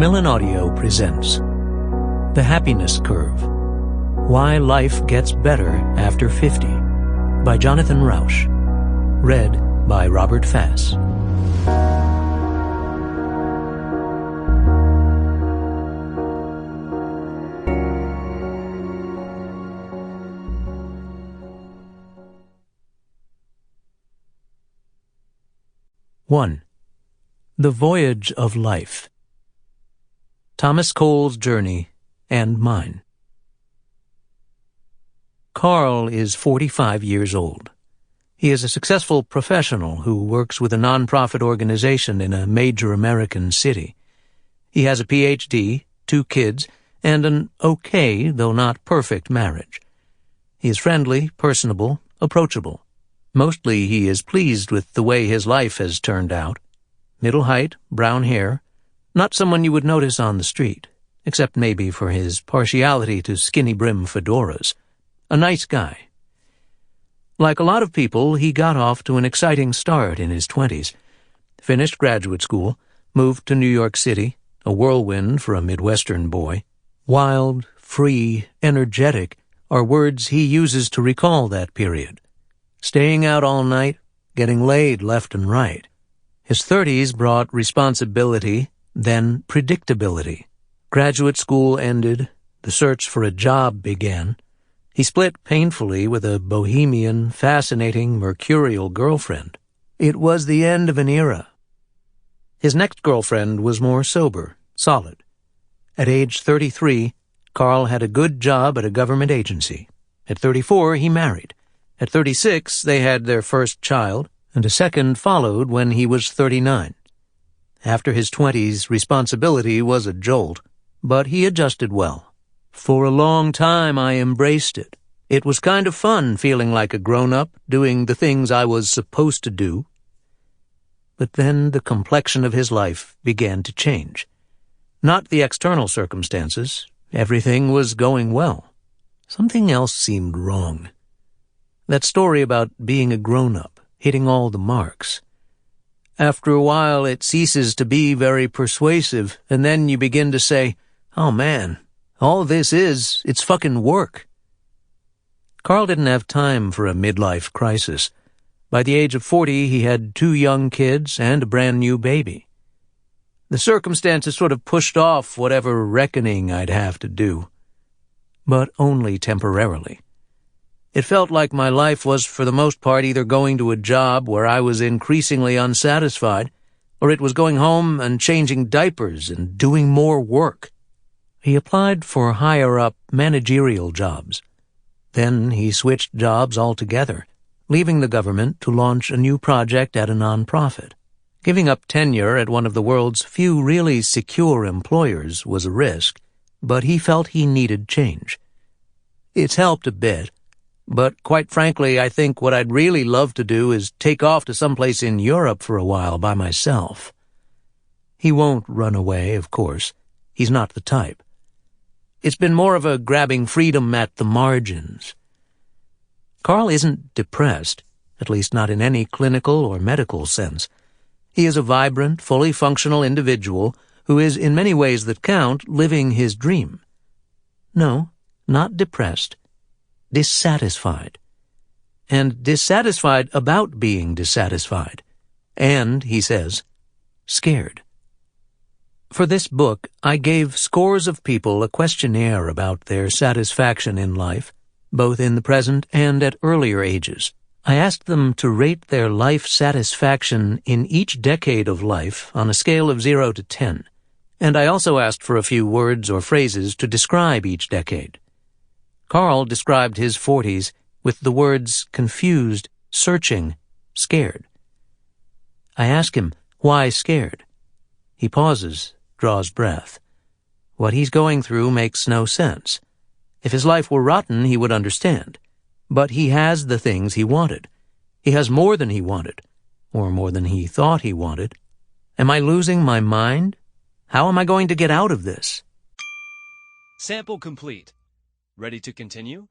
Macmillan Audio presents The Happiness Curve, Why Life Gets Better After 50, by Jonathan Rauch, read by Robert Fass. One. The Voyage of Life. Thomas Cole's journey and mine. Carl is 45 years old. He is a successful professional who works with a nonprofit organization in a major American city. He has a Ph.D., 2 kids, and an okay, though not perfect, marriage. He is friendly, personable, approachable. Mostly he is pleased with the way his life has turned out. Middle height, brown hair, not someone you would notice on the street, except maybe for his partiality to skinny-brim fedoras. A nice guy. Like a lot of people, he got off to an exciting start in his 20s. Finished graduate school, moved to New York City, a whirlwind for a Midwestern boy. Wild, free, energetic are words he uses to recall that period. Staying out all night, getting laid left and right. His 30s brought responsibility, then predictability. Graduate school ended, the search for a job began. He split painfully with a bohemian, fascinating, mercurial girlfriend. It was the end of an era. His next girlfriend was more sober, solid. At age 33, Carl had a good job at a government agency. At 34, he married. At 36, they had their first child, and a second followed when he was 39. After his 20s, responsibility was a jolt, but he adjusted well. For a long time, I embraced it. It was kind of fun feeling like a grown-up, doing the things I was supposed to do. But then the complexion of his life began to change. Not the external circumstances. Everything was going well. Something else seemed wrong. That story about being a grown-up, hitting all the marks. After a while, it ceases to be very persuasive, and then you begin to say, oh man, all this it's fucking work. Carl didn't have time for a midlife crisis. By the age of 40, he had 2 young kids and a brand new baby. The circumstances sort of pushed off whatever reckoning I'd have to do. But only temporarily. It felt like my life was for the most part either going to a job where I was increasingly unsatisfied, or it was going home and changing diapers and doing more work. He applied for higher-up managerial jobs. Then he switched jobs altogether, leaving the government to launch a new project at a nonprofit. Giving up tenure at one of the world's few really secure employers was a risk, but he felt he needed change. It's helped a bit. But quite frankly, I think what I'd really love to do is take off to someplace in Europe for a while by myself. He won't run away, of course. He's not the type. It's been more of a grabbing freedom at the margins. Carl isn't depressed, at least not in any clinical or medical sense. He is a vibrant, fully functional individual who is, in many ways that count, living his dream. No, not depressed. Dissatisfied. And dissatisfied about being dissatisfied. And, he says, scared. For this book, I gave scores of people a questionnaire about their satisfaction in life, both in the present and at earlier ages. I asked them to rate their life satisfaction in each decade of life on a scale of 0 to 10, and I also asked for a few words or phrases to describe each decade. Carl described his 40s with the words confused, searching, scared. I ask him, why scared? He pauses, draws breath. What he's going through makes no sense. If his life were rotten, he would understand. But he has the things he wanted. He has more than he wanted, or more than he thought he wanted. Am I losing my mind? How am I going to get out of this? Sample complete. Ready to continue?